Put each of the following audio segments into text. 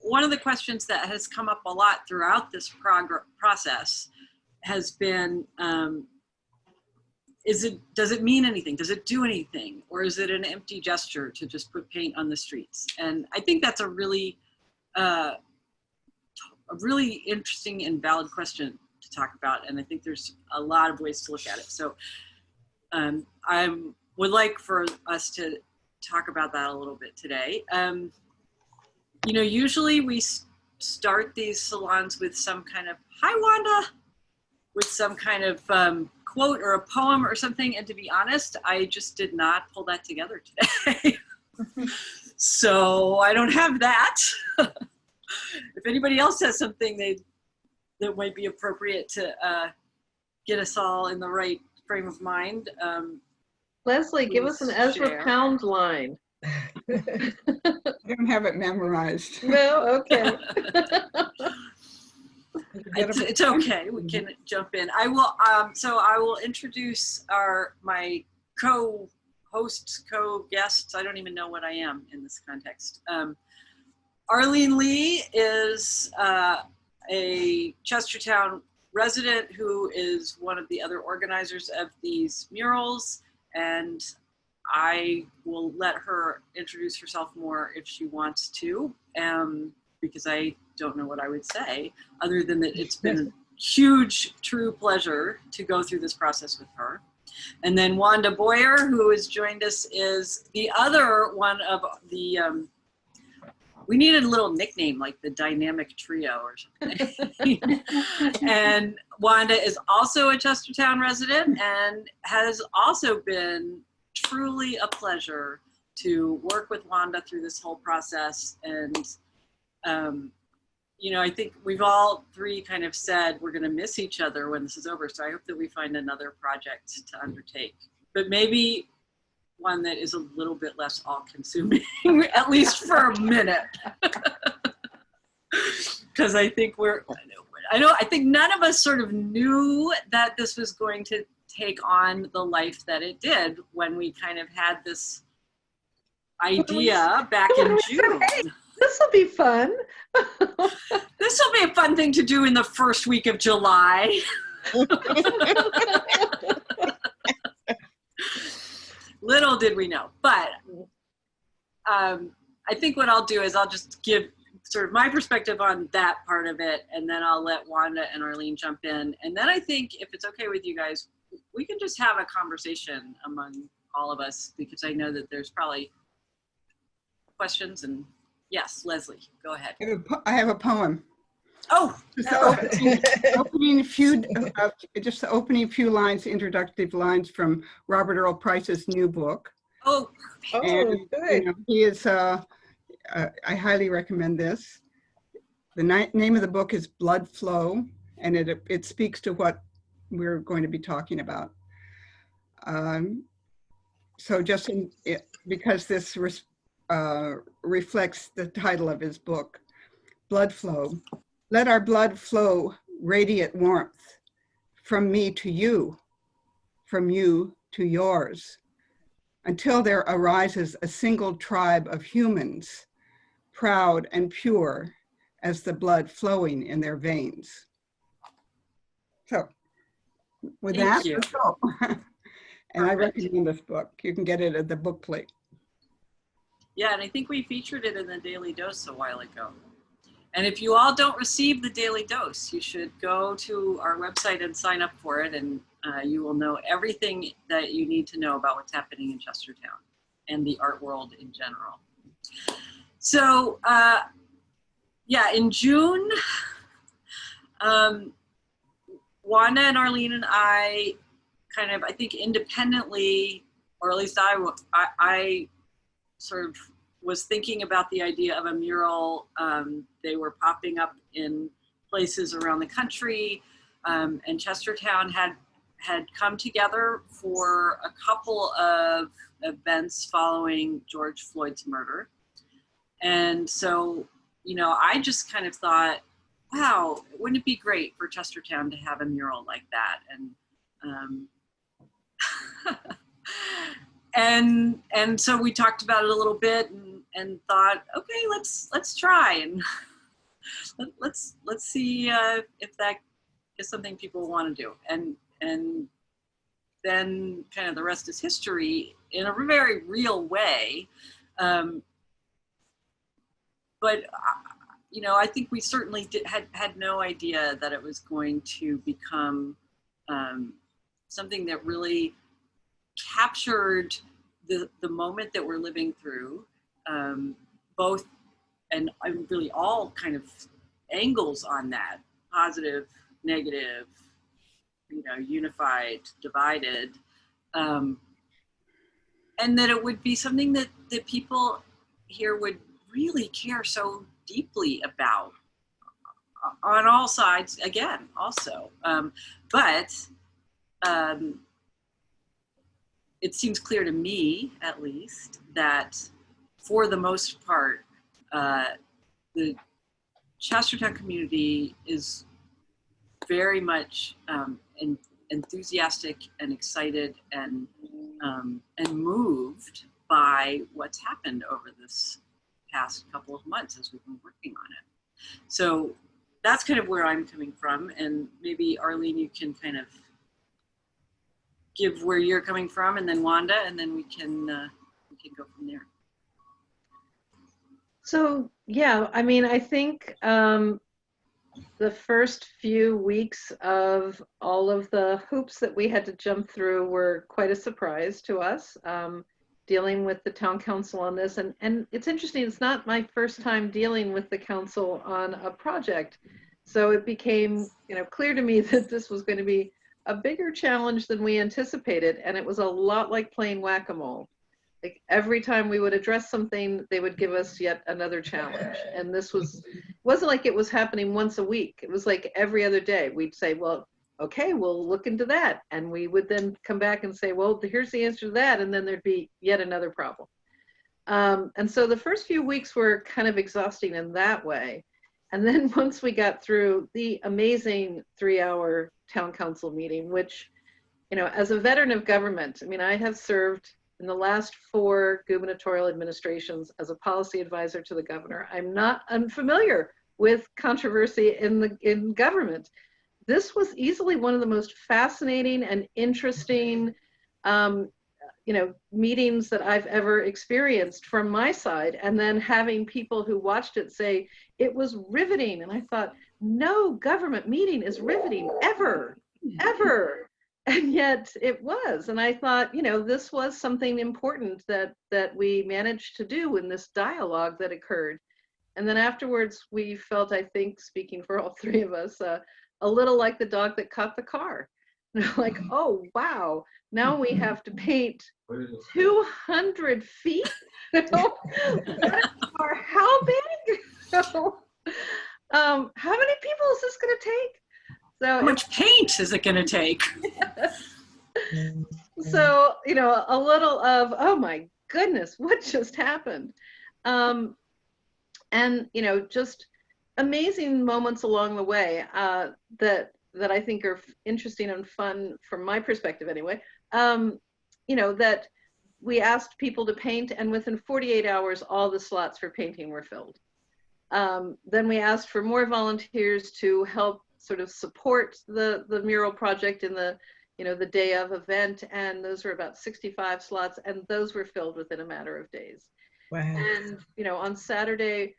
one of the questions that has come up a lot throughout this process has been, does it mean anything? Does it do anything? Or is it an empty gesture to just put paint on the streets? And I think that's a really interesting and valid question to talk about. And I think there's a lot of ways to look at it. So I would like for us to talk about that a little bit today. You know, usually we start these salons with some kind of, hi Wanda, with some kind of quote or a poem or something. And to be honest, I just did not pull that together today. So I don't have that. If anybody else has something that might be appropriate to get us all in the right frame of mind. Leslie, give us an Ezra share. Pound line. I don't have it memorized. No, okay. It's okay. We can jump in. I will. So I will introduce my co-hosts, co-guests. I don't even know what I am in this context. Arlene Lee is a Chestertown resident who is one of the other organizers of these murals, and I will let her introduce herself more if she wants to, because I don't know what I would say other than that it's been a huge, true pleasure to go through this process with her. And then Wanda Boyer, who has joined us, is the other one of the, we needed a little nickname like the dynamic trio or something. And Wanda is also a Chestertown resident and has also been truly a pleasure to work with Wanda through this whole process. And, you know, I think we've all three kind of said we're going to miss each other when this is over. So I hope that we find another project to undertake, but maybe one that is a little bit less all-consuming, at least for a minute. Because I think I think none of us sort of knew that this was going to take on the life that it did when we kind of had this idea back in June. Hey, this will be fun. This will be a fun thing to do in the first week of July. Little did we know, but I think what I'll do is I'll just give sort of my perspective on that part of it, and then I'll let Wanda and Arlene jump in. And then I think if it's okay with you guys, we can just have a conversation among all of us, because I know that there's probably questions. And yes, Leslie, go ahead. I have a poem. Oh, Just the opening few lines, introductive lines from Robert Earl Price's new book. oh, And, good. you know, he is, I highly recommend this. The name of the book is Blood Flow, and it speaks to what we're going to be talking about. So just because this reflects the title of his book, Blood Flow. Let our blood flow radiate warmth from me to you, from you to yours, until there arises a single tribe of humans, proud and pure as the blood flowing in their veins. So with Thank that, you. let's go. And I Perfect. recommend this book. You can get it at the book plate. Yeah, and I think we featured it in the Daily Dose a while ago. And if you all don't receive the Daily Dose, you should go to our website and sign up for it, and you will know everything that you need to know about what's happening in Chestertown and the art world in general. So, yeah, in June, Wanda and Arlene and I kind of, I think independently, or at least I sort of was thinking about the idea of a mural. They were popping up in places around the country, and Chestertown had come together for a couple of events following George Floyd's murder. And so, you know, I just kind of thought, wow, wouldn't it be great for Chestertown to have a mural like that? And and so we talked about it a little bit and thought, okay, let's try. And let's see if that is something people want to do, and then kind of the rest is history in a very real way. But you know, I think we certainly had no idea that it was going to become something that really captured the moment that we're living through, both and really all kind of angles on that, positive, negative, you know, unified, divided, and that it would be something that people here would really care so deeply about on all sides, again, also. But it seems clear to me, at least, that for the most part, the Chestertown community is very much enthusiastic and excited and moved by what's happened over this past couple of months as we've been working on it. So that's kind of where I'm coming from, and maybe Arlene, you can kind of give where you're coming from, and then Wanda, and then we can go from there. So yeah, I mean, I think the first few weeks of all of the hoops that we had to jump through were quite a surprise to us, dealing with the town council on this. And it's interesting, it's not my first time dealing with the council on a project. So it became, you know, clear to me that this was going to be a bigger challenge than we anticipated. And it was a lot like playing whack-a-mole. Like every time we would address something, they would give us yet another challenge. And this wasn't like it was happening once a week. It was like every other day. We'd say, well, okay, we'll look into that. And we would then come back and say, well, here's the answer to that. And then there'd be yet another problem. And so the first few weeks were kind of exhausting in that way. And then once we got through the amazing 3-hour town council meeting, which, you know, as a veteran of government, I mean, I have served in the last 4 gubernatorial administrations as a policy advisor to the governor. I'm not unfamiliar with controversy in government. This was easily one of the most fascinating and interesting, you know, meetings that I've ever experienced from my side. And then having people who watched it say it was riveting. And I thought, no government meeting is riveting ever, ever. And yet it was. And I thought, you know, this was something important that we managed to do in this dialogue that occurred. And then afterwards, we felt, I think, speaking for all 3 of us, a little like the dog that caught the car. Like, oh, wow, now we have to paint 200 feet? Or how big? How many people is this going to take? So how much paint is it going to take? So, you know, a little of, oh my goodness, what just happened? And, you know, just amazing moments along the way that I think are interesting and fun from my perspective anyway. You know, that we asked people to paint, and within 48 hours, all the slots for painting were filled. Then we asked for more volunteers to help sort of support the mural project in the, you know, the day of event, and those were about 65 slots, and those were filled within a matter of days. Wow. And, you know, on Saturday,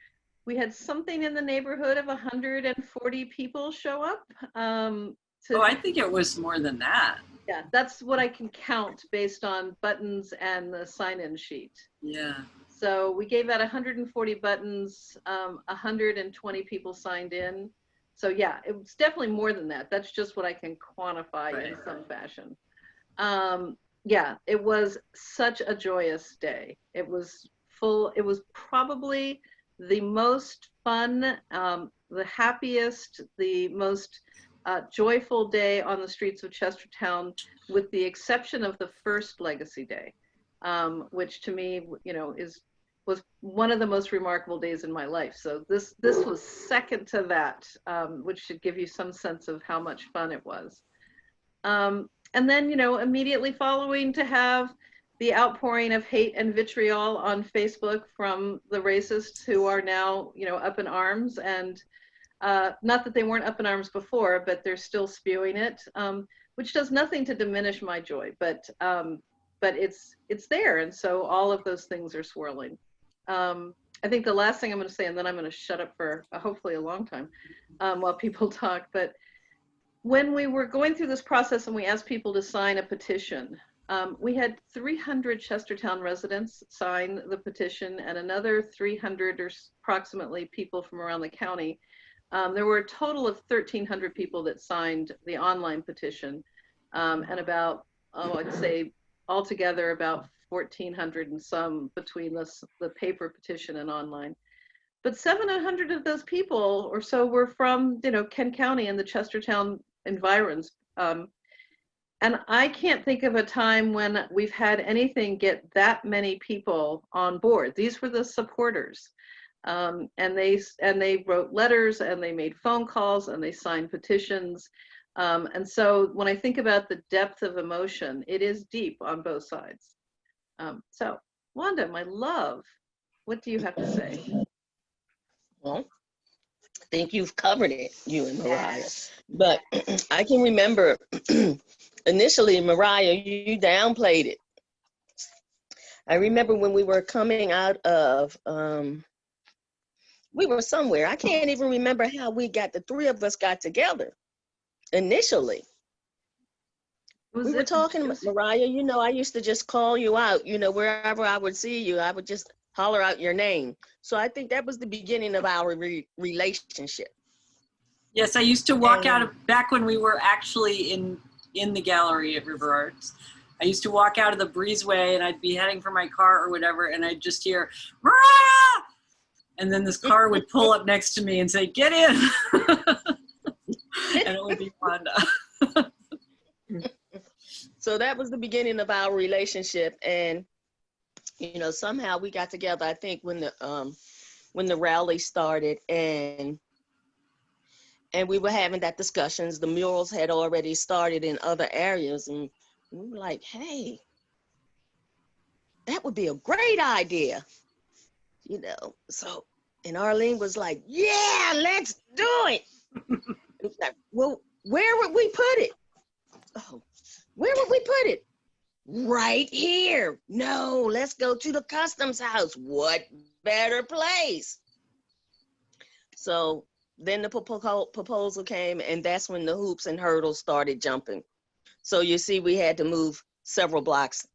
we had something in the neighborhood of 140 people show up. Oh, I think it was more than that. Yeah, that's what I can count based on buttons and the sign-in sheet. Yeah. So we gave out 140 buttons, 120 people signed in. So yeah, it was definitely more than that. That's just what I can quantify in some fashion. Yeah, it was such a joyous day. It was full, it was probably the most fun, the happiest, the most joyful day on the streets of Chestertown, with the exception of the first Legacy Day, which to me, you know, was one of the most remarkable days in my life. So this was second to that, which should give you some sense of how much fun it was. And then, you know, immediately following, to have the outpouring of hate and vitriol on Facebook from the racists who are now, you know, up in arms, and not that they weren't up in arms before, but they're still spewing it, which does nothing to diminish my joy, but it's there, and so all of those things are swirling. I think the last thing I'm going to say, and then I'm going to shut up for hopefully a long time while people talk, but when we were going through this process and we asked people to sign a petition, we had 300 Chestertown residents sign the petition and another 300 or approximately people from around the county. There were a total of 1,300 people that signed the online petition, and about, I'd say altogether about 1,400 and some between the paper petition and online. But 700 of those people or so were from, you know, Kent County and the Chestertown environs. And I can't think of a time when we've had anything get that many people on board. These were the supporters. And they wrote letters and they made phone calls and they signed petitions. And so when I think about the depth of emotion, it is deep on both sides. So Wanda, my love, what do you have to say? Well, I think you've covered it, you and Mariah. But I can remember initially, Mariah, you downplayed it. I remember when we were coming out of, we were somewhere. I can't even remember how the three of us got together initially. We were talking, Mariah, you know, I used to just call you out, you know, wherever I would see you, I would just holler out your name. So I think that was the beginning of our relationship. Yes, I used to walk out of, back when we were actually in the gallery at RiverArts, I used to walk out of the breezeway and I'd be heading for my car or whatever, and I'd just hear, Mariah! And then this car would pull up next to me and say, get in. And it would be Wanda. So that was the beginning of our relationship. And, you know, somehow we got together, I think when the rally started and we were having that discussions, the murals had already started in other areas. And we were like, hey, that would be a great idea. You know, so, and Arlene was like, yeah, let's do it. It's like, well, where would we put it? Oh, where would we put it? Right here. No, let's go to the customs house. What better place? So then the proposal came, and that's when the hoops and hurdles started jumping. So you see, we had to move several blocks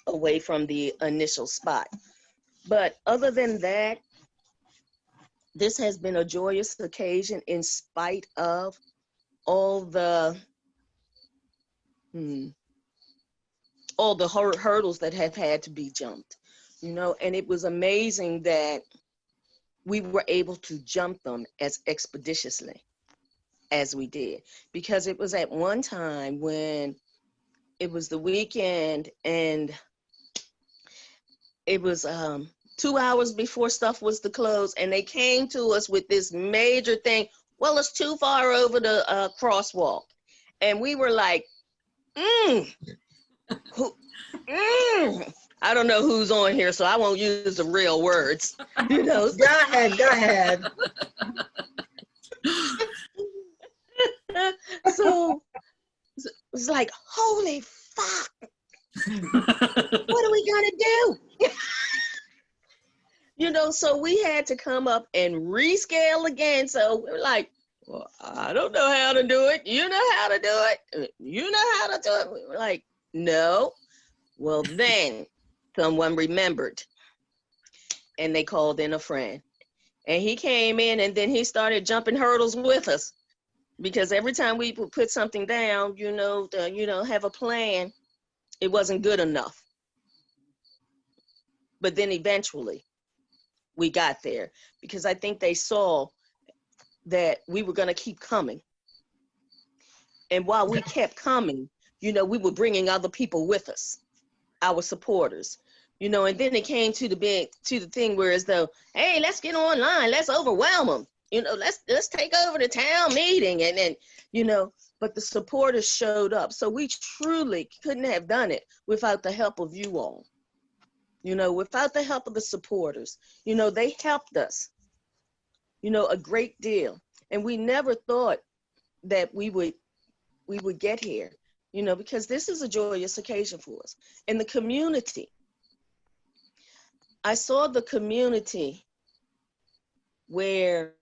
away from the initial spot. But other than that, this has been a joyous occasion in spite of all the hurdles that have had to be jumped, you know, and it was amazing that we were able to jump them as expeditiously as we did, because it was at one time when it was the weekend and it was 2 hours before stuff was to close, and they came to us with this major thing. Well, it's too far over the crosswalk. And we were like, I don't know who's on here, so I won't use the real words. You know. Go ahead. So it's like, holy fuck. What are we gonna do? You know, so we had to come up and rescale again. So we're like, well, I don't know how to do it. You know how to do it. You know how to do it. We were like, no. Well, then someone remembered and they called in a friend. And he came in and then he started jumping hurdles with us, because every time we would put something down, you know, have a plan, it wasn't good enough. But then eventually we got there, because I think they saw that we were going to keep coming. And while we kept coming, you know, we were bringing other people with us, our supporters, you know, and then it came to the thing where as though, hey, let's get online, let's overwhelm them. you know, let's take over the town meeting. And then, you know, but the supporters showed up. So we truly couldn't have done it without the help of you all. You know, without the help of the supporters, you know, they helped us, you know, a great deal. And we never thought that we would get here, you know, because this is a joyous occasion for us. And the community, I saw the community where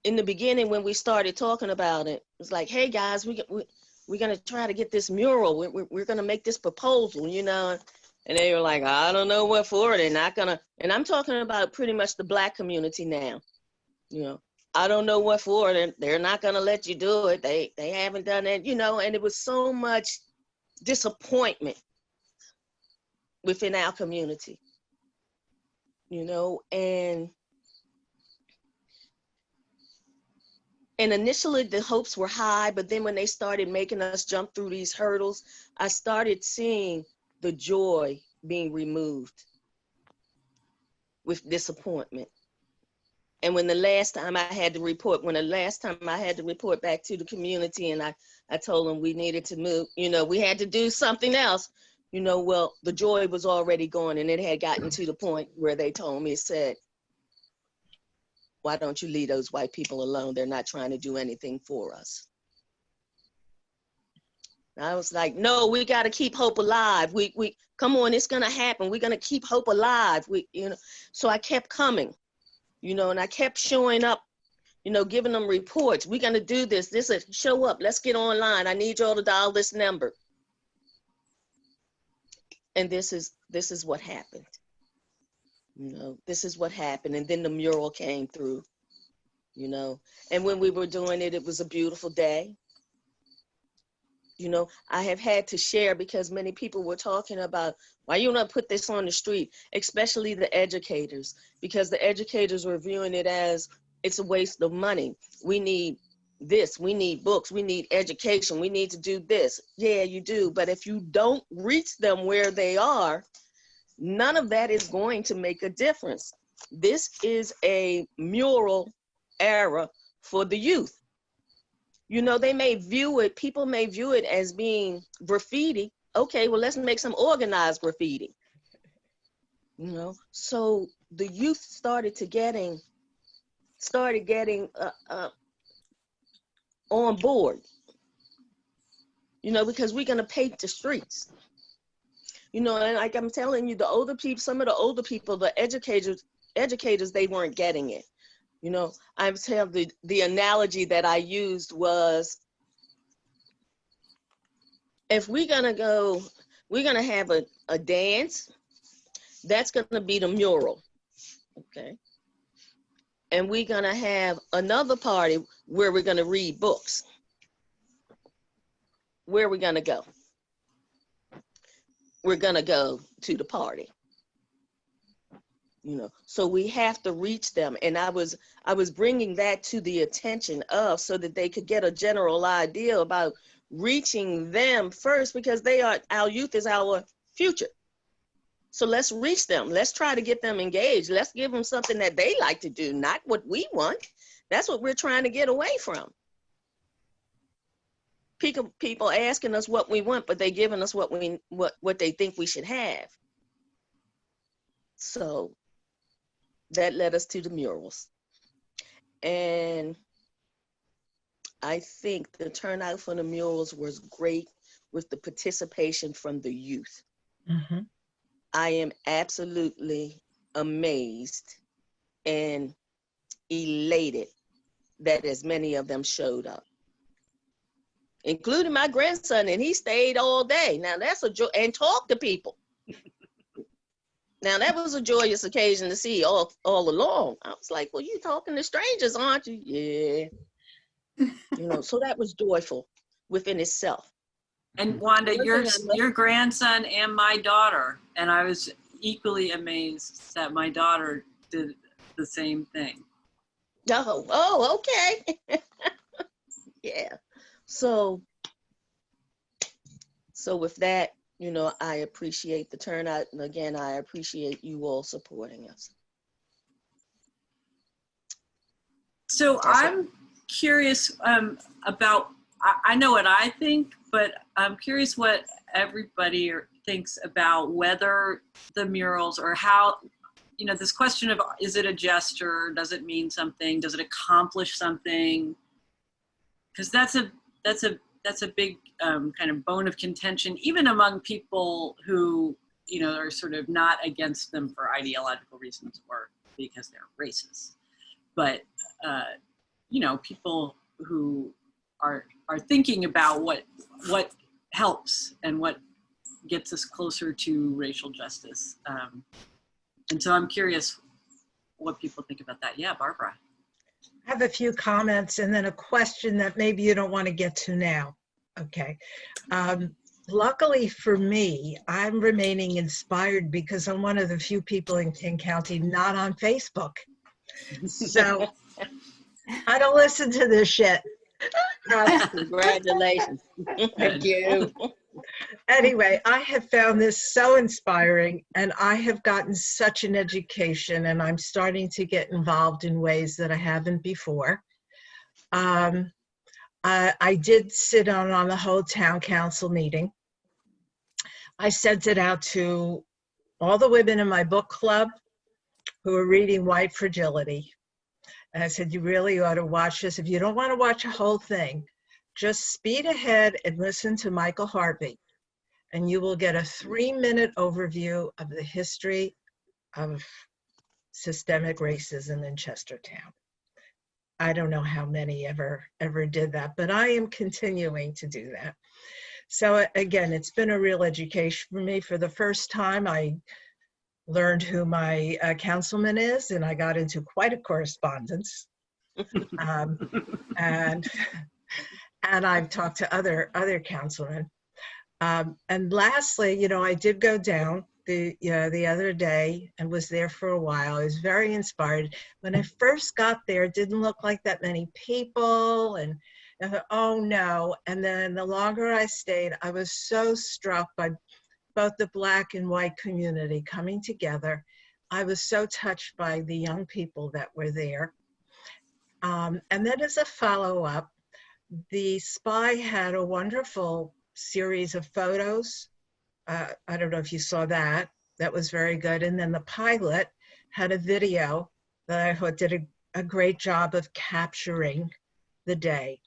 in the beginning, when we started talking about it, it was like, hey guys, we're going to try to get this mural. We're going to make this proposal, you know, and they were like, I don't know what for. They're not going to, and I'm talking about pretty much the Black community now, you know, I don't know what for. They're not going to let you do it. They haven't done it, you know, and it was so much disappointment within our community, you know, and initially the hopes were high, but then when they started making us jump through these hurdles, I started seeing the joy being removed with disappointment. And when the last time I had to report back to the community, and I told them we needed to move, you know, we had to do something else, you know, well, the joy was already gone, and it had gotten to the point where they told me, said, why don't you leave those white people alone? They're not trying to do anything for us. And I was like, no, we got to keep hope alive. We come on, it's going to happen. We're going to keep hope alive. You know, so I kept coming, you know, and I kept showing up, you know, giving them reports. We're going to do this. This is show up. Let's get online. I need y'all to dial this number. And this is what happened. You know, this is what happened. And then the mural came through, you know, and when we were doing it, it was a beautiful day. You know, I have had to share because many people were talking about, why you not put this on the street, especially the educators, because the educators were viewing it as it's a waste of money. We need this, we need books, we need education, we need to do this. Yeah, you do. But if you don't reach them where they are, none of that is going to make a difference. This is a mural era for the youth. You know, they may view it, people may view it as being graffiti. Okay, well, let's make some organized graffiti. You know, so the youth started getting on board, you know, because we're going to paint the streets. You know, and like I'm telling you, the older people, some of the older people, the educators, they weren't getting it. You know, I'm telling the analogy that I used was, if we're going to have a dance, that's going to be the mural. Okay. And we're going to have another party where we're going to read books. Where are we going to go? We're going to go to the party. You know, so we have to reach them. And I was bringing that to the attention of, so that they could get a general idea about reaching them first, because our youth is our future. So let's reach them. Let's try to get them engaged. Let's give them something that they like to do, not what we want. That's what we're trying to get away from. People asking us what we want, but they giving us what they think we should have. So that led us to the murals. And I think the turnout for the murals was great with the participation from the youth. Mm-hmm. I am absolutely amazed and elated that as many of them showed up, including my grandson, and he stayed all day. Now that's a joy, and talked to people. Now that was a joyous occasion to see all along. I was like, well, you talking to strangers, aren't you? Yeah. You know, so that was joyful within itself. And Wanda, your grandson and my daughter, and I was equally amazed that my daughter did the same thing. Oh, okay. Yeah. So with that, you know, I appreciate the turnout. And again, I appreciate you all supporting us. So I'm curious about, I know what I think, but I'm curious what everybody thinks about whether the murals or how, you know, this question of, is it a gesture? Does it mean something? Does it accomplish something? Because that's a big kind of bone of contention, even among people who, you know, are sort of not against them for ideological reasons or because they're racist. But, you know, people who are thinking about what helps and what gets us closer to racial justice. And so I'm curious what people think about that. Yeah, Barbara. I have a few comments and then a question that maybe you don't want to get to now. Okay. Luckily for me, I'm remaining inspired because I'm one of the few people in King County not on Facebook. So I don't listen to this shit. Congratulations. Thank you. Anyway, I have found this so inspiring and I have gotten such an education and I'm starting to get involved in ways that I haven't before. I did sit on the whole town council meeting. I sent it out to all the women in my book club who are reading White Fragility. And I said, you really ought to watch this. If you don't want to watch a whole thing, just speed ahead and listen to Michael Harvey. And you will get a 3-minute overview of the history of systemic racism in Chestertown. I don't know how many ever did that, but I am continuing to do that. So again, it's been a real education for me. For the first time, I learned who my councilman is, and I got into quite a correspondence. And I've talked to other councilmen. And lastly, you know, I did go down the other day and was there for a while. I was very inspired. When I first got there, it didn't look like that many people, and I thought, oh no. And then the longer I stayed, I was so struck by both the Black and white community coming together. I was so touched by the young people that were there. And then as a follow-up, the SPY had a wonderful series of photos. I don't know if you saw that. That was very good. And then the pilot had a video that I thought did a great job of capturing the day.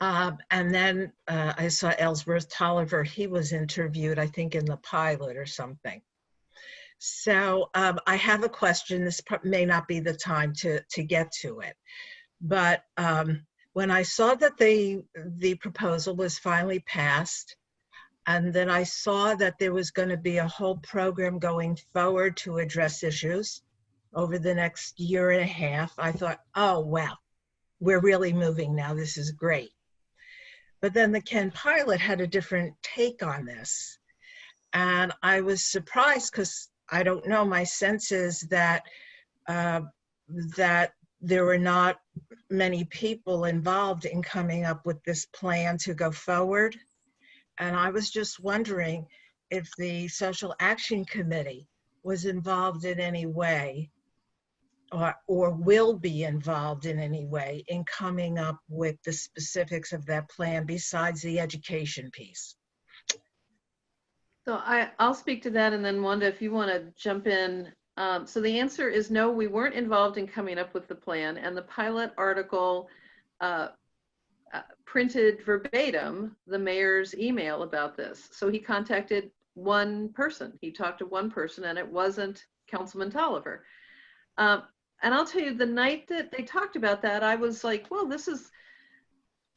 And then I saw Ellsworth Tolliver. He was interviewed, I think, in the pilot or something. So I have a question. This may not be the time to get to it. But when I saw that the proposal was finally passed, and then I saw that there was going to be a whole program going forward to address issues over the next year and a half, I thought, oh, wow, we're really moving now. This is great. But then the Ken pilot had a different take on this. And I was surprised because I don't know, my sense is that that there were not many people involved in coming up with this plan to go forward. And I was just wondering if the Social Action Committee was involved in any way or will be involved in any way in coming up with the specifics of that plan besides the education piece. So I'll speak to that, and then Wanda, if you want to jump in. So the answer is no, we weren't involved in coming up with the plan, and the pilot article printed verbatim the mayor's email about this. So he contacted one person. He talked to one person, and it wasn't Councilman Tolliver. And I'll tell you, the night that they talked about that, I was like, well, this is,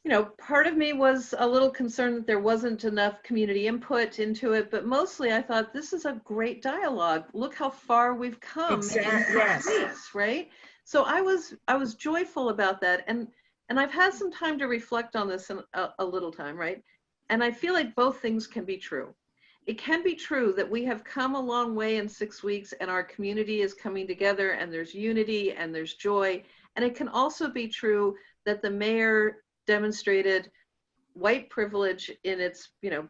you know, part of me was a little concerned that there wasn't enough community input into it, but mostly I thought this is a great dialogue. Look how far we've come. Exactly. Yes. Weeks, right? So I was joyful about that, and I've had some time to reflect on this in a little time, right? And I feel like both things can be true. It can be true that we have come a long way in 6 weeks and our community is coming together and there's unity and there's joy. And it can also be true that the mayor demonstrated white privilege in its, you know,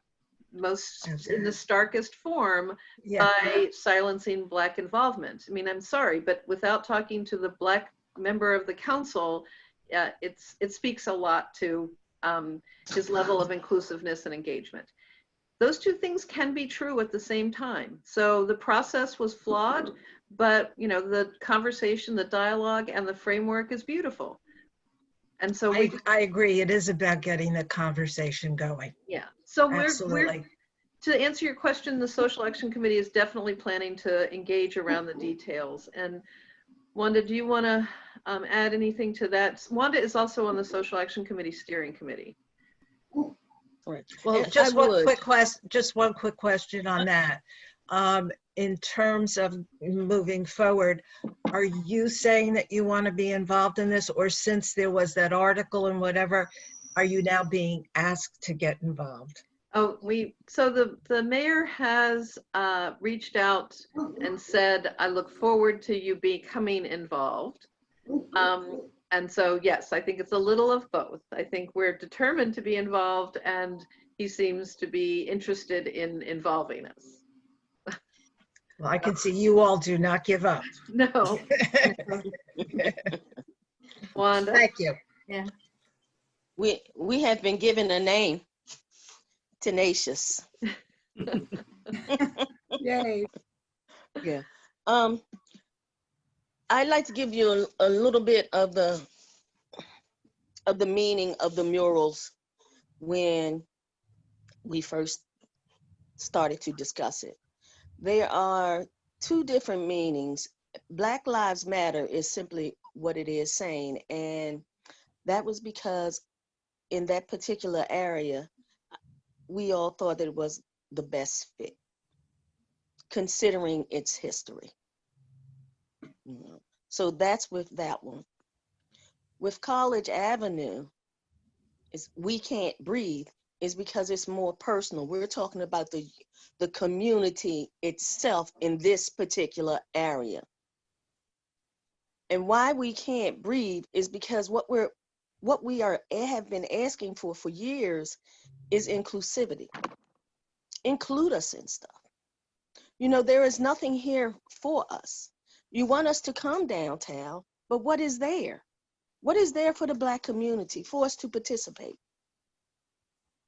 in the starkest form, yeah, by silencing Black involvement. I mean, I'm sorry, but without talking to the Black member of the council, it speaks a lot to his level of inclusiveness and engagement. Those two things can be true at the same time. So the process was flawed, but you know, the conversation, the dialogue, and the framework is beautiful. And so I agree. It is about getting the conversation going. yeah. So Absolutely. to answer your question, the Social Action Committee is definitely planning to engage around the details. And Wanda, do you want to add anything to that? Wanda is also on the Social Action Committee Steering Committee. Right. Well, And just I one would- quick question on that. In terms of moving forward, are you saying that you want to be involved in this, or since there was that article and whatever, are you now being asked to get involved? Oh, so the mayor has reached out and said, I look forward to you becoming involved. And so, yes, I think it's a little of both. I think we're determined to be involved, and he seems to be interested in involving us. Well, I can see you all do not give up. No, Wanda? Thank you. Yeah. We have been given a name, Tenacious. Yay. Yeah. I'd like to give you a little bit of the meaning of the murals when we first started to discuss it. There are two different meanings. Black Lives Matter is simply what it is saying, and that was because in that particular area, we all thought that it was the best fit, considering its history. You know, so that's with that one. With College Avenue, is we can't breathe, is because it's more personal. We're talking about the community itself in this particular area. And why we can't breathe is because what we have been asking for years is inclusivity. Include us in stuff. You know, there is nothing here for us. You want us to come downtown, but what is there? What is there for the Black community, for us to participate?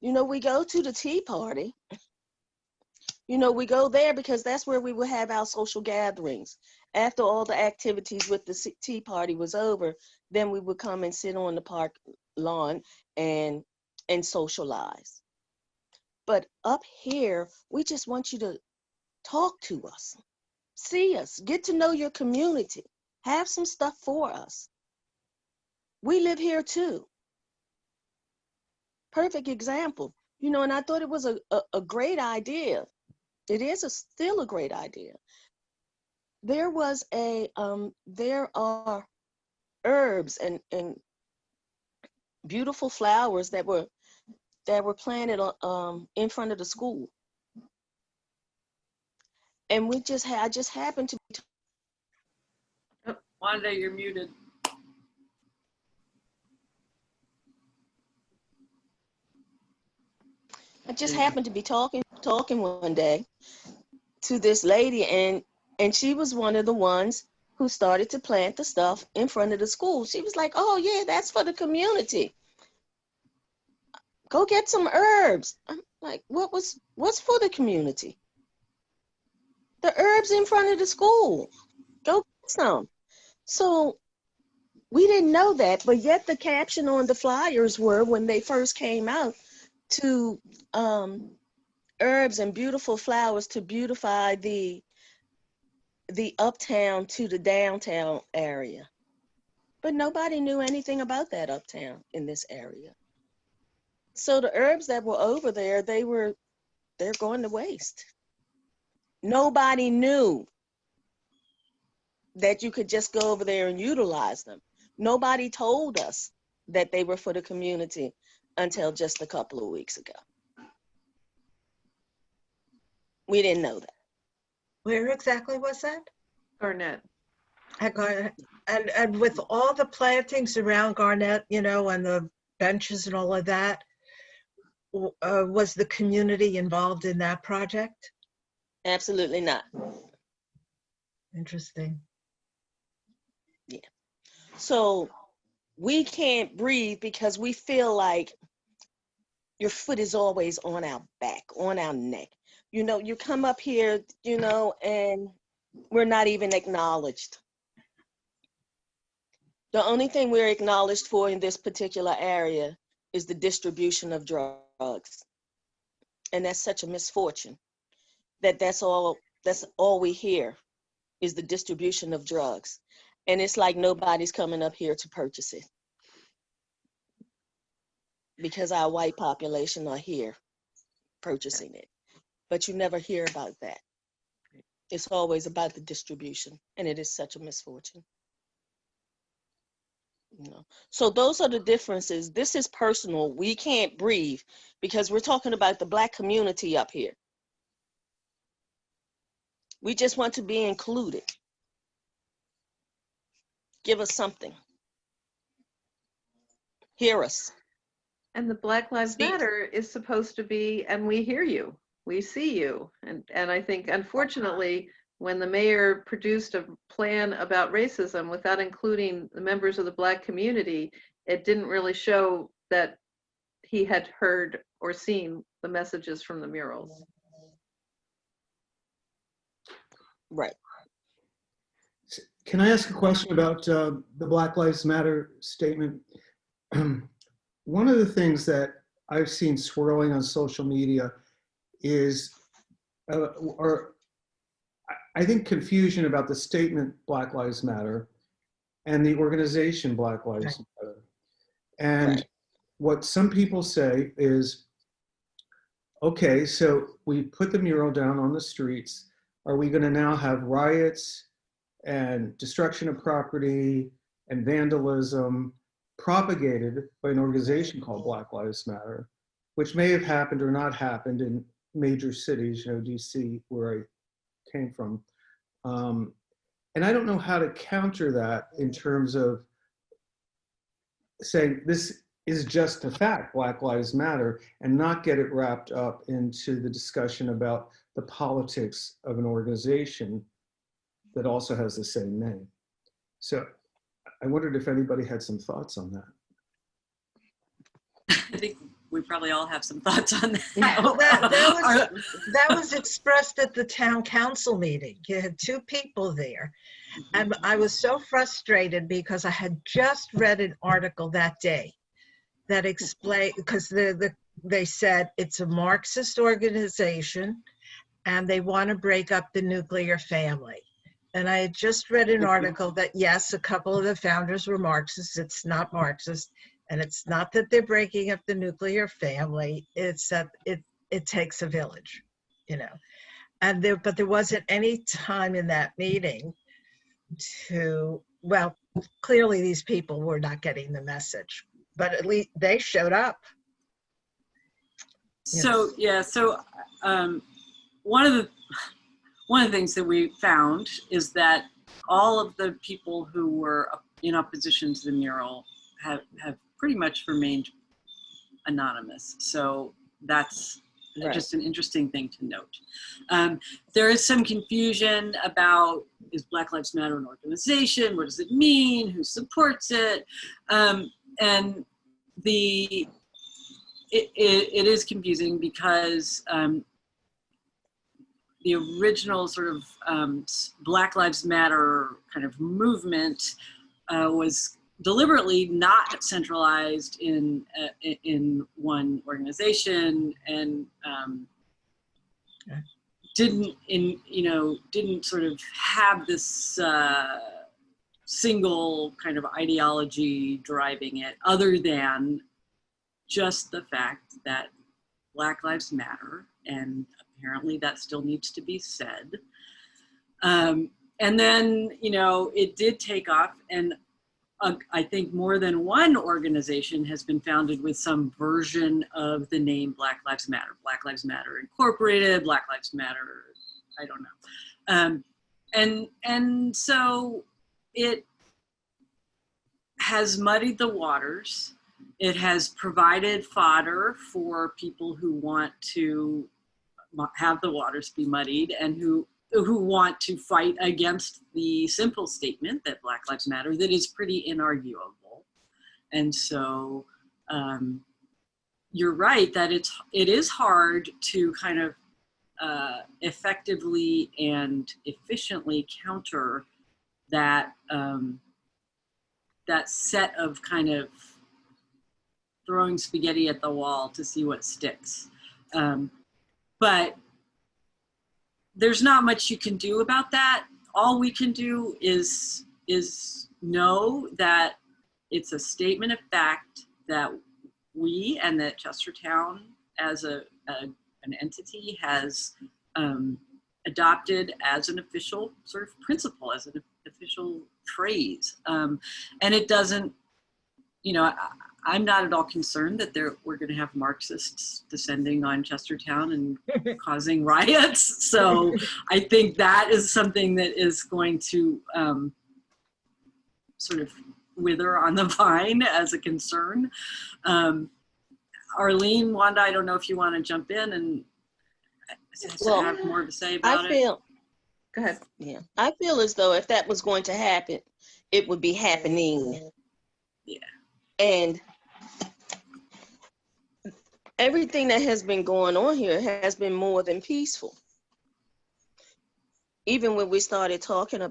You know, we go to the Tea Party. You know, we go there because that's where we would have our social gatherings. After all the activities with the Tea Party was over, then we would come and sit on the park lawn and socialize. But up here, we just want you to talk to us, see us, get to know your community, have some stuff for us. We live here too. Perfect example, you know, and I thought it was a great idea. It is still a great idea. There was there are herbs and beautiful flowers that were planted in front of the school. And I just happened to be. Wanda, you're muted. I just happened to be talking one day to this lady, and she was one of the ones who started to plant the stuff in front of the school. She was like, "Oh yeah, that's for the community. Go get some herbs." I'm like, what's for the community? The herbs in front of the school. Go get some. So we didn't know that, but yet the caption on the flyers were, when they first came out, to herbs and beautiful flowers to beautify the uptown to the downtown area. But nobody knew anything about that uptown in this area. So the herbs that were over there, they're going to waste. Nobody knew that you could just go over there and utilize them. Nobody told us that they were for the community until just a couple of weeks ago. We didn't know that. Where exactly was that? Garnett. At Garnett. And with all the plantings around Garnett, you know, and the benches and all of that, was the community involved in that project? Absolutely not. Interesting. Yeah. So we can't breathe because we feel like your foot is always on our back, on our neck. You know, you come up here, you know, and we're not even acknowledged. The only thing we're acknowledged for in this particular area is the distribution of drugs. And that's such a misfortune that that's all we hear is the distribution of drugs. And it's like nobody's coming up here to purchase it because our white population are here purchasing it. But you never hear about that. It's always about the distribution, and it is such a misfortune. You know, so those are the differences. This is personal. We can't breathe because we're talking about the Black community up here. We just want to be included. Give us something. Hear us. And the Black Lives Speak. Matter is supposed to be, and we hear you, we see you. And I think, unfortunately, when the mayor produced a plan about racism without including the members of the Black community, it didn't really show that he had heard or seen the messages from the murals. Right. Can I ask a question about the Black Lives Matter statement? One of the things that I've seen swirling on social media is, I think, confusion about the statement Black Lives Matter and the organization Black Lives Matter. And what some people say is, okay, so we put the mural down on the streets. Are we going to now have riots and destruction of property and vandalism propagated by an organization called Black Lives Matter, which may have happened or not happened in major cities, you know, DC, where I came from. And I don't know how to counter that in terms of saying this is just a fact, Black Lives Matter, and not get it wrapped up into the discussion about the politics of an organization that also has the same name. So I wondered if anybody had some thoughts on that. I think we probably all have some thoughts on that. Well, that was expressed at the town council meeting. You had two people there. And I was so frustrated because I had just read an article that day that explained, because they said it's a Marxist organization and they want to break up the nuclear family. And I had just read an article that, yes, a couple of the founders were Marxists. It's not Marxist. And it's not that they're breaking up the nuclear family. It's that it takes a village, you know. And but there wasn't any time in that meeting to, well, clearly these people were not getting the message, but at least they showed up. So, yeah, so one of the things that we found is that all of the people who were in opposition to the mural have pretty much remained anonymous. So that's just an interesting thing to note. There is some confusion about, is Black Lives Matter an organization? What does it mean? Who supports it? And it is confusing because the original sort of Black Lives Matter kind of movement was deliberately not centralized in one organization, and didn't sort of have this single kind of ideology driving it, other than just the fact that Black Lives Matter, and apparently that still needs to be said. And then, you know, it did take off, and I think more than one organization has been founded with some version of the name Black Lives Matter. Black Lives Matter Incorporated, Black Lives Matter, I don't know. And so it has muddied the waters. It has provided fodder for people who want to have the waters be muddied and who who want to fight against the simple statement that Black Lives Matter that is pretty inarguable. And so you're right that it is hard to kind of effectively and efficiently counter that that set of kind of throwing spaghetti at the wall to see what sticks. But there's not much you can do about that. All we can do is know that it's a statement of fact that we and that Chestertown as an entity has adopted as an official sort of principle, as an official phrase. And it doesn't, you know, I'm not at all concerned that we're going to have Marxists descending on Chestertown and causing riots. So I think that is something that is going to sort of wither on the vine as a concern. Arlene, Wanda, I don't know if you want to jump in and have more to say about it. Go ahead. Yeah, I feel as though if that was going to happen, it would be happening. Yeah. And everything that has been going on here has been more than peaceful. Even when we started talking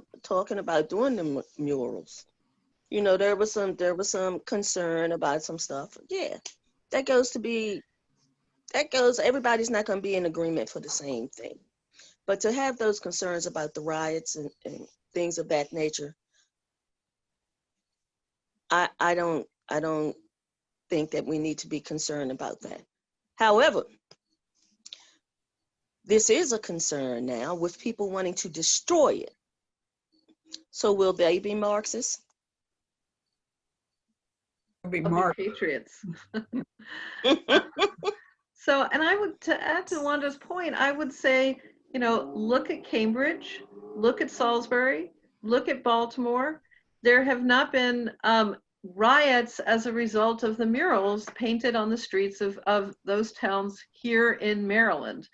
about doing the murals, you know, there was some concern about some stuff. Yeah, everybody's not going to be in agreement for the same thing. But to have those concerns about the riots and things of that nature, I don't think that we need to be concerned about that. However, this is a concern now with people wanting to destroy it. So will they be Marxists? They'll be They'll be marked. patriots. So, and I would, to add to Wanda's point, I would say, you know, look at Cambridge, look at Salisbury, look at Baltimore. There have not been riots as a result of the murals painted on the streets of those towns here in Maryland.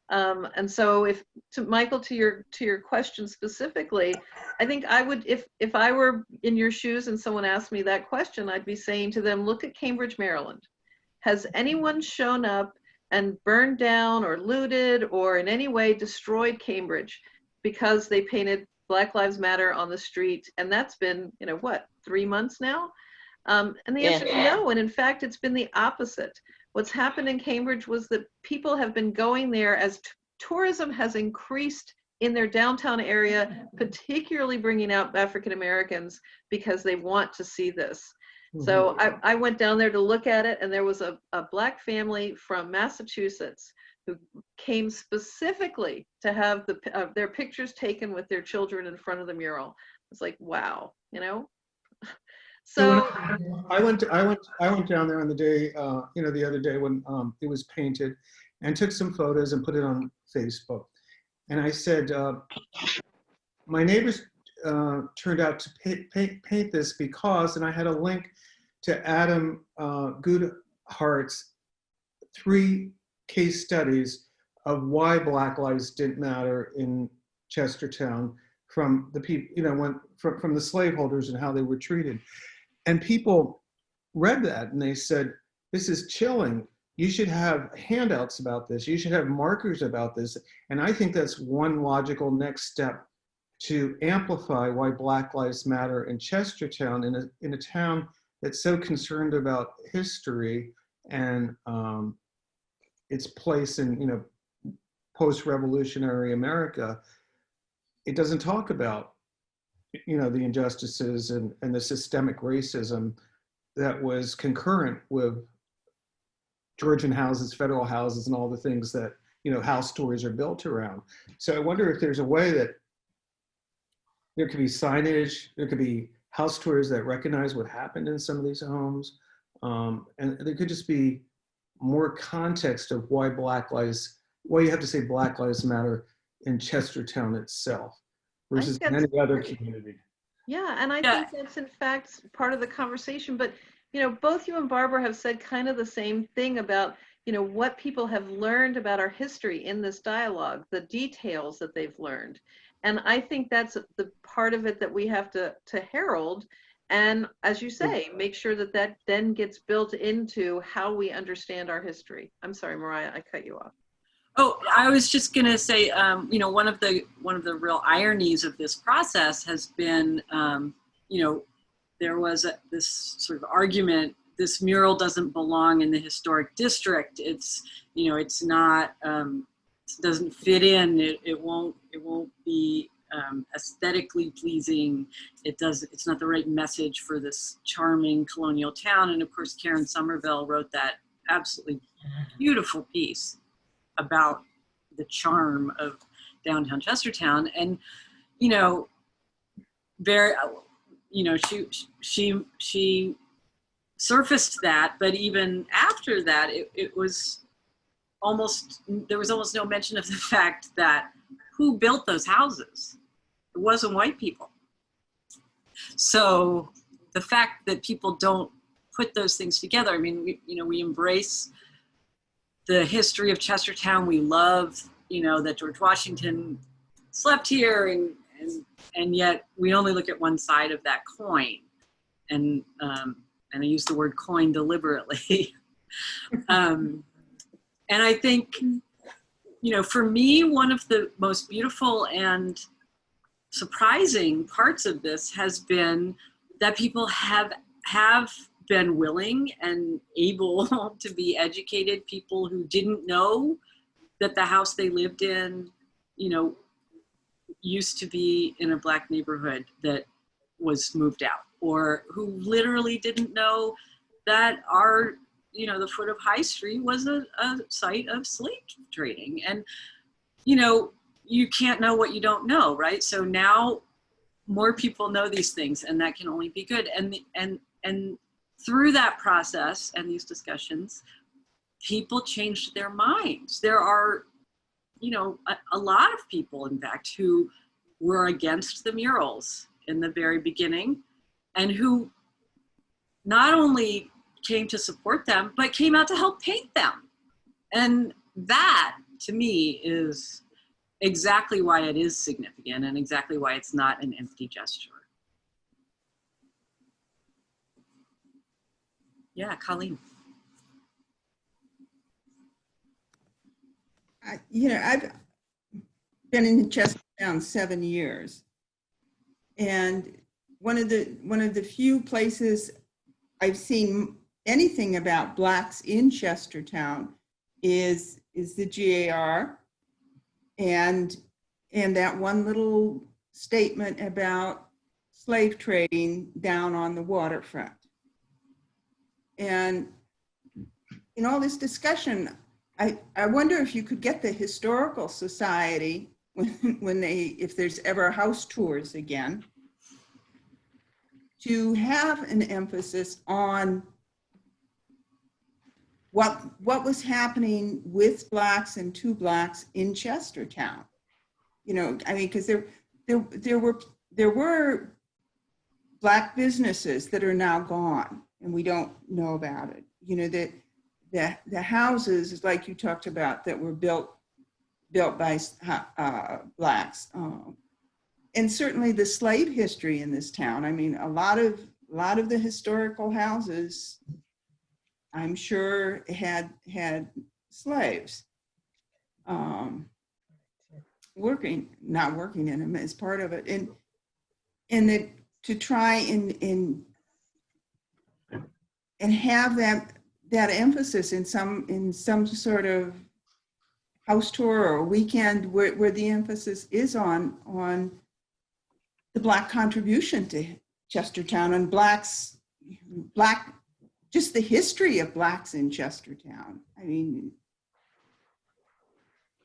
And so Michael, to your question specifically, I think I would, if I were in your shoes and someone asked me that question, I'd be saying to them, look at Cambridge, Maryland. Has anyone shown up and burned down or looted or in any way destroyed Cambridge because they painted Black Lives Matter on the street? And that's been, you know, what, 3 months now? And the answer is no. And in fact, it's been the opposite. What's happened in Cambridge was that people have been going there as tourism has increased in their downtown area, particularly bringing out African Americans because they want to see this. So I went down there to look at it, and there was a Black family from Massachusetts who came specifically to have their pictures taken with their children in front of the mural. It's like, wow, you know. So I went down there on the day, you know, the other day when it was painted, and took some photos and put it on Facebook. And I said, my neighbors turned out to paint this because, and I had a link to Adam Goodhart's 3 case studies of why Black lives didn't matter in Chestertown from the people, you know, from the slaveholders and how they were treated. And people read that and they said, this is chilling. You should have handouts about this. You should have markers about this. And I think that's one logical next step to amplify why Black Lives Matter in Chestertown, in a town that's so concerned about history and its place in, you know, post-revolutionary America. It doesn't talk about, you know, the injustices and the systemic racism that was concurrent with Georgian houses, federal houses, and all the things that, you know, house tours are built around. So I wonder if there's a way that there could be signage, there could be house tours that recognize what happened in some of these homes. And there could just be more context of why you have to say Black Lives Matter in Chestertown itself versus in any other community. Yeah, and I think that's in fact part of the conversation. But, you know, both you and Barbara have said kind of the same thing about, you know, what people have learned about our history in this dialogue, the details that they've learned. And I think that's the part of it that we have to herald. And as you say, make sure that that then gets built into how we understand our history. I'm sorry, Mariah, I cut you off. Oh, I was just going to say, you know, one of the real ironies of this process has been, you know, there was this sort of argument, this mural doesn't belong in the historic district. It's, you know, it's not, it doesn't fit in. It won't be aesthetically pleasing. It's not the right message for this charming colonial town. And of course, Karen Somerville wrote that absolutely beautiful piece about the charm of downtown Chestertown. And, you know, she surfaced that, but even after that, there was almost no mention of the fact that who built those houses? It wasn't white people. So the fact that people don't put those things together, I mean, we embrace the history of Chestertown. We love, you know, that George Washington slept here, and yet we only look at one side of that coin. And I use the word coin deliberately. And I think, you know, for me, one of the most beautiful and surprising parts of this has been that people have been willing and able to be educated. People who didn't know that the house they lived in, you know, used to be in a Black neighborhood that was moved out, or who literally didn't know that the foot of High Street was a site of slave trading. And, you know, you can't know what you don't know, right? So now more people know these things, and that can only be good. And through that process and these discussions, people changed their minds. There are, you know, a lot of people, in fact, who were against the murals in the very beginning, and who not only came to support them, but came out to help paint them. And that, to me, is exactly why it is significant, and exactly why it's not an empty gesture. Yeah, Colleen. I've been in Chestertown 7 years, and one of the few places I've seen anything about Blacks in Chestertown is the GAR, and that one little statement about slave trading down on the waterfront. And in all this discussion, I wonder if you could get the Historical Society, if there's ever house tours again, to have an emphasis on what was happening with Blacks and to Blacks in Chestertown. You know, I mean, because there were Black businesses that are now gone, and we don't know about it. You know, that the houses, like you talked about, that were built by Blacks, and certainly the slave history in this town. I mean, a lot of the historical houses, I'm sure, had slaves not working in them as part of it, and that to try and have that emphasis in some sort of house tour or weekend where the emphasis is on the Black contribution to Chestertown and just the history of Blacks in Chestertown. I mean,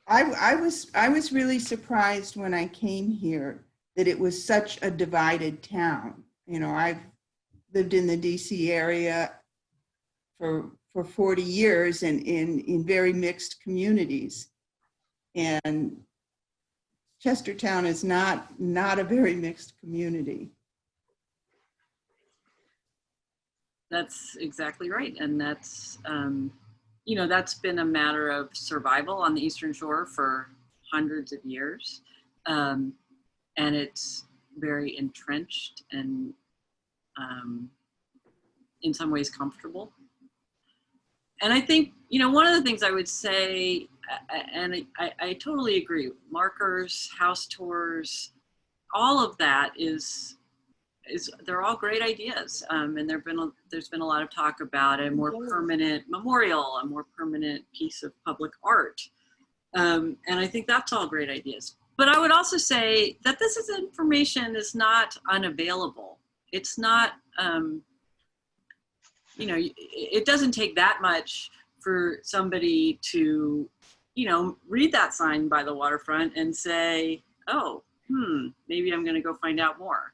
I was really surprised when I came here that it was such a divided town. You know, I've lived in the DC area for 40 years and in very mixed communities. And Chestertown is not a very mixed community. That's exactly right. And that's, you know, that's been a matter of survival on the Eastern Shore for hundreds of years. And it's very entrenched and in some ways comfortable. And I think, you know, one of the things I would say, and I totally agree, markers, house tours, all of that is they're all great ideas. And there's been a lot of talk about a more permanent memorial, a more permanent piece of public art. And I think that's all great ideas. But I would also say that information is not unavailable. It's not, you know, it doesn't take that much for somebody to, you know, read that sign by the waterfront and say, oh, maybe I'm going to go find out more,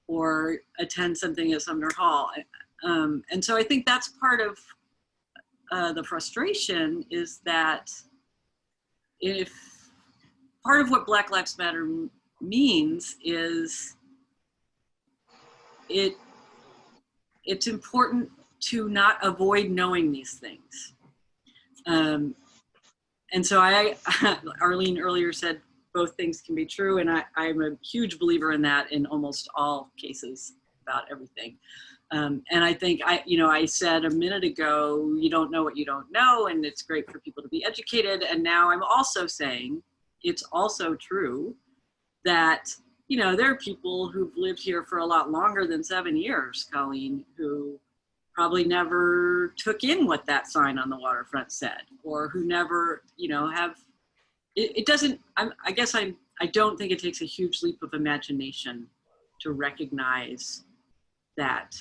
or attend something at Sumner Hall. And so I think that's part of the frustration, is that if part of what Black Lives Matter means is it's important to not avoid knowing these things. And so Arlene earlier said both things can be true, and I'm a huge believer in that in almost all cases about everything. And I think I said a minute ago, you don't know what you don't know, and it's great for people to be educated. And now I'm also saying it's also true that, you know, there are people who've lived here for a lot longer than 7 years, Colleen, who probably never took in what that sign on the waterfront said, or who never, you know, it doesn't, I don't think it takes a huge leap of imagination to recognize that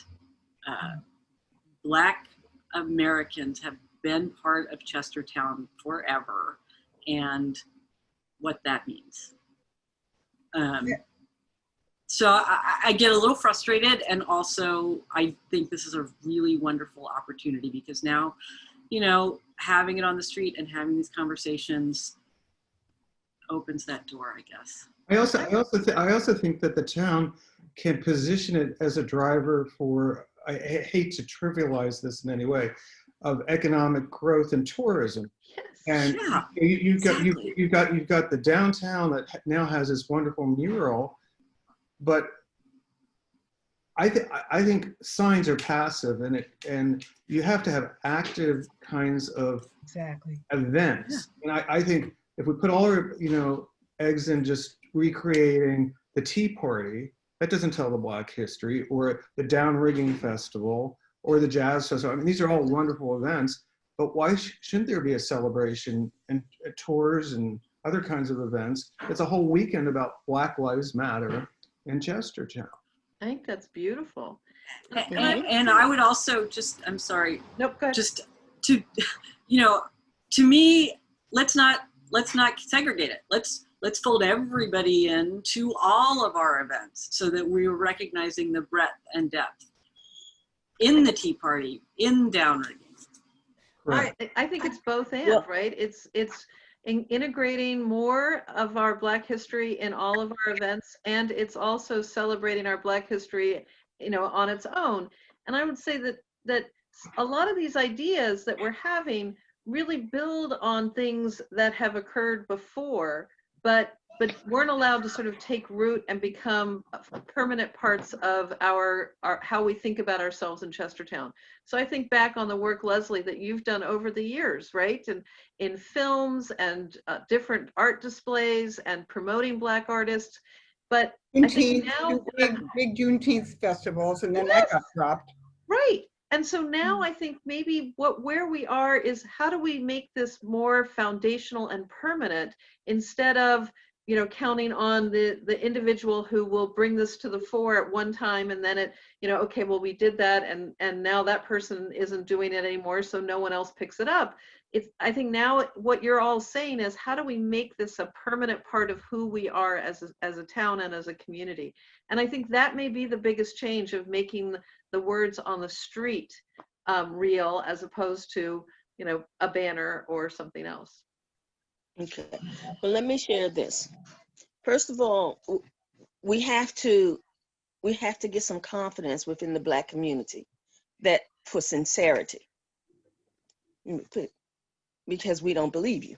Black Americans have been part of Chestertown forever, and what that means. So I get a little frustrated, and also I think this is a really wonderful opportunity, because now, you know, having it on the street and having these conversations opens that door, I guess. I also think that the town can position it as a driver for, I hate to trivialize this in any way, of economic growth and tourism. Yes. And Yeah, you've exactly. got the downtown that now has this wonderful mural, but I think signs are passive, and you have to have active kinds of events. Yeah. And I think if we put all our, you know, eggs in just recreating the Tea Party, that doesn't tell the Black history, or the Down Rigging Festival, or the Jazz Festival. I mean, these are all wonderful events, but why shouldn't there be a celebration and tours and other kinds of events? It's a whole weekend about Black Lives Matter in Chestertown. I think that's beautiful. And I would also just, I'm sorry, Nope, go ahead. just to, you know, to me, let's not segregate it. Let's fold everybody into all of our events, so that we're recognizing the breadth and depth in the Tea Party, in Down Rigging. Right. I think it's both and, right? It's integrating more of our Black history in all of our events, and it's also celebrating our Black history, you know, on its own. And I would say that a lot of these ideas that we're having really build on things that have occurred before, but weren't allowed to sort of take root and become permanent parts of our how we think about ourselves in Chestertown. So I think back on the work, Leslie, that you've done over the years, right? And in films and different art displays and promoting Black artists. But I think now big Juneteenth festivals, and then yes, that got dropped. Right. And so now I think maybe where we are is, how do we make this more foundational and permanent, instead of, you know, counting on the individual who will bring this to the fore at one time, and then it, you know, okay, well, we did that, and now that person isn't doing it anymore, so no one else picks it up. I think now what you're all saying is, how do we make this a permanent part of who we are as a town and as a community? And I think that may be the biggest change, of making the words on the street real, as opposed to, you know, a banner or something else. Okay, well, let me share this. First of all, we have to get some confidence within the Black community, that for sincerity. because we don't believe you.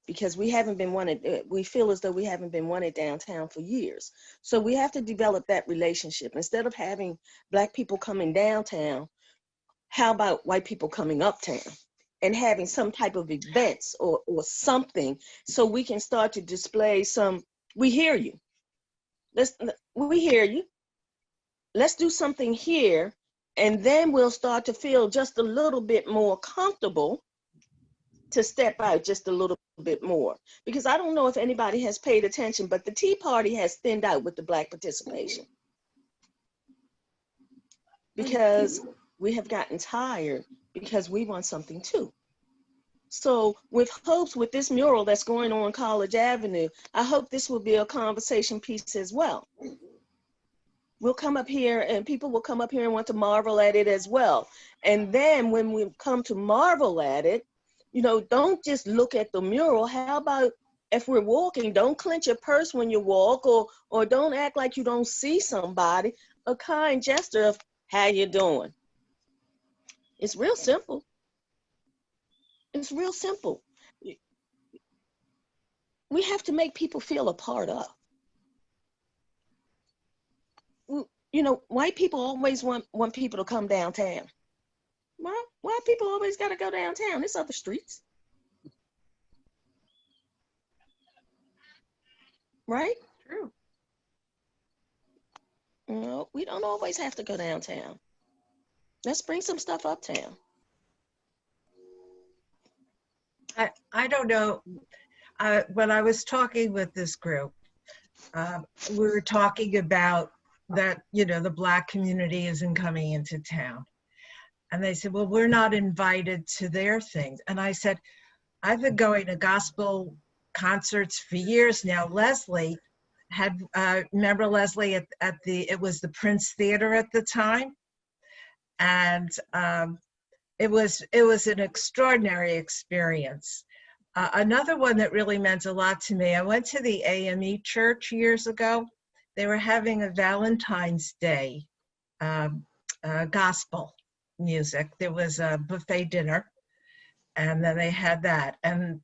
Because we haven't been wanted, we feel as though we haven't been wanted downtown for years. So we have to develop that relationship. Instead of having Black people coming downtown, how about white people coming uptown and having some type of events or something, so we can start to display some, we hear you. We hear you. Let's do something here, and then we'll start to feel just a little bit more comfortable to step out just a little bit more. Because I don't know if anybody has paid attention, but the Tea Party has thinned out with the Black participation. Because we have gotten tired, because we want something too. So with hopes, with this mural that's going on College Avenue, I hope this will be a conversation piece as well. We'll come up here and people will come up here and want to marvel at it as well. And then when we come to marvel at it, you know, don't just look at the mural. How about if we're walking, don't clench your purse when you walk, or don't act like you don't see somebody. A kind gesture of how you doing. It's real simple. It's real simple. We have to make people feel a part of. You know, white people always want people to come downtown. Why people always got to go downtown? There's other streets. Right? True. You know, we don't always have to go downtown. Let's bring some stuff uptown. I don't know. When I was talking with this group, we were talking about that, you know, the Black community isn't coming into town. And they said, well, we're not invited to their things. And I said, I've been going to gospel concerts for years now. Leslie had, remember Leslie at the, it was the Prince Theater at the time. And it was an extraordinary experience. Another one that really meant a lot to me, I went to the AME church years ago. They were having a Valentine's Day gospel music. There was a buffet dinner, and then they had that. And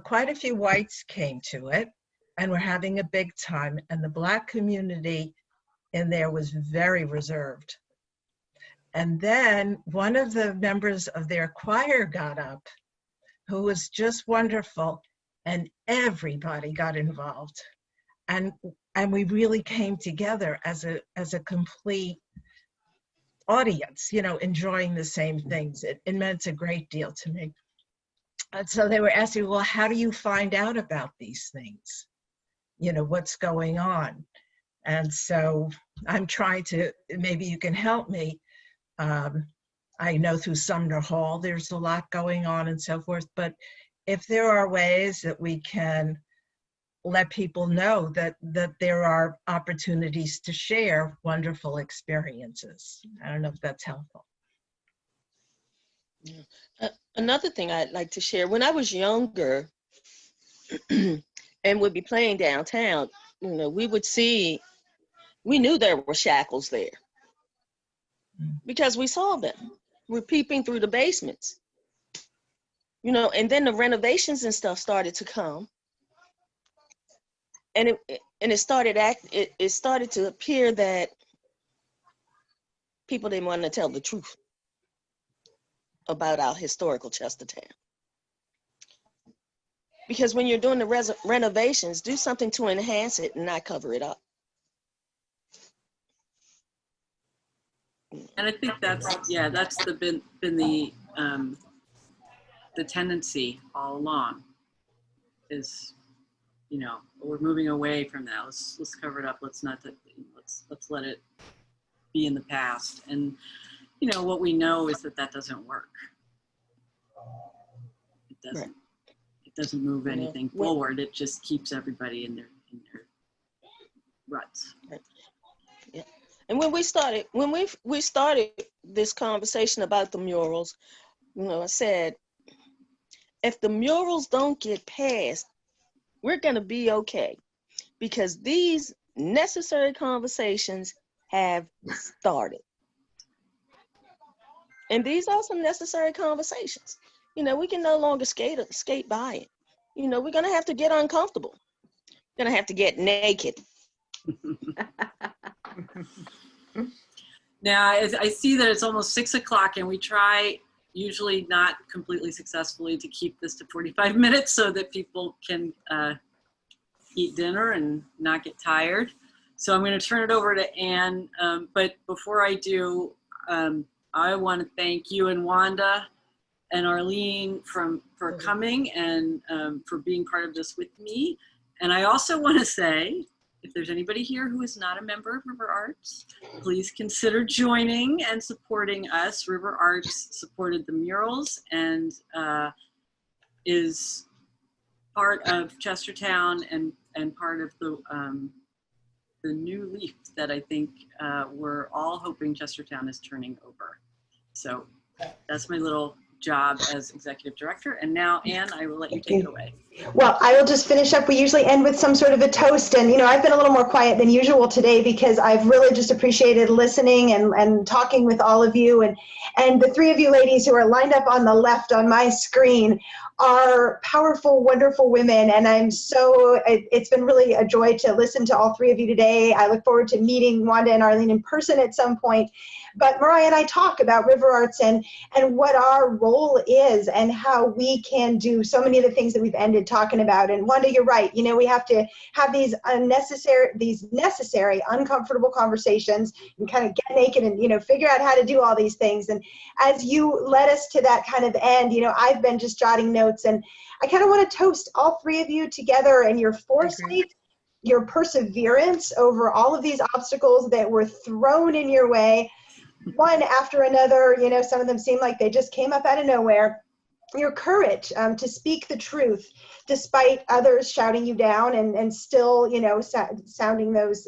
quite a few whites came to it, and were having a big time. And the Black community in there was very reserved. And then one of the members of their choir got up, who was just wonderful, and everybody got involved. And we really came together as a complete audience, you know, enjoying the same things. It meant a great deal to me. And so they were asking, well, how do you find out about these things? You know, what's going on? And so I'm trying to, maybe you can help me. I know through Sumner Hall, there's a lot going on and so forth, but if there are ways that we can let people know that there are opportunities to share wonderful experiences. I don't know if that's helpful. Yeah. Another thing I'd like to share, when I was younger and would be playing downtown, you know, we knew there were shackles there because we saw them. We're peeping through the basements, you know, and then the renovations and stuff started to come. And it started to appear that people didn't want to tell the truth about our historical Chestertown. Because when you're doing the renovations, do something to enhance it and not cover it up. And I think that's been the tendency all along is, you know, we're moving away from that. Let's cover it up. Let's let it be in the past. And, you know, what we know is that doesn't work. It doesn't. Right. It doesn't move anything forward. It just keeps everybody in their ruts. Right. Yeah. And when we started this conversation about the murals, you know, I said, if the murals don't get passed, we're going to be okay, because these necessary conversations have started. And these are some necessary conversations. You know, we can no longer skate by it. You know, we're going to have to get uncomfortable. Going to have to get naked. Now, I see that it's almost 6 o'clock, and we try, usually not completely successfully, to keep this to 45 minutes so that people can eat dinner and not get tired. So I'm going to turn it over to Anne. But before I do, I want to thank you and Wanda and Arlene for coming and for being part of this with me. And I also want to say, if there's anybody here who is not a member of RiverArts, please consider joining and supporting us. RiverArts supported the murals and is part of Chestertown and part of the new leaf that I think we're all hoping Chestertown is turning over. So that's my little job as executive director. And now, Anne, I will let you take it away. Well, I will just finish up. We usually end with some sort of a toast. And, you know, I've been a little more quiet than usual today because I've really just appreciated listening and talking with all of you. And the three of you ladies who are lined up on the left on my screen are powerful, wonderful women. And it's been really a joy to listen to all three of you today. I look forward to meeting Wanda and Arlene in person at some point. But Mariah and I talk about RiverArts and what our role is and how we can do so many of the things that we've ended talking about. And Wanda, you're right. You know, we have to have these necessary, uncomfortable conversations and kind of get naked and, you know, figure out how to do all these things. And as you led us to that kind of end, you know, I've been just jotting notes, and I kind of want to toast all three of you together and your foresight, your perseverance over all of these obstacles that were thrown in your way, one after another. You know, some of them seem like they just came up out of nowhere. Your courage to speak the truth despite others shouting you down and still, you know, sounding those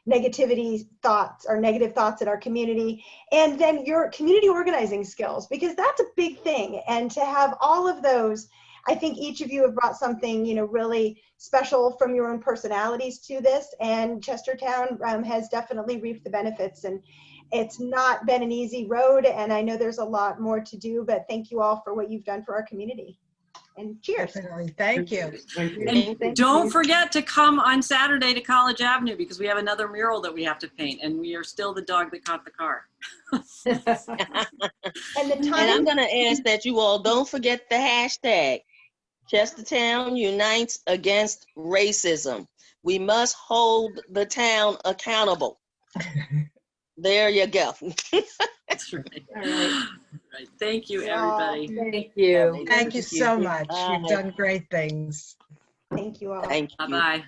negativity thoughts or negative thoughts in our community. And then your community organizing skills, because that's a big thing. And to have all of those, I think each of you have brought something, you know, really special from your own personalities to this. And Chestertown has definitely reaped the benefits. And it's not been an easy road, and I know there's a lot more to do, but thank you all for what you've done for our community. And cheers. Definitely. Thank you. Thank you. And don't forget to come on Saturday to College Avenue, because we have another mural that we have to paint, and we are still the dog that caught the car. And the And time, I'm going to ask that you all don't forget the hashtag. Chestertown unites against racism. We must hold the town accountable. There you go. That's right. All right. Right. Thank you, everybody. Thank you. Thank you so much. You've done great things. thank you all. Thank you. Bye-bye.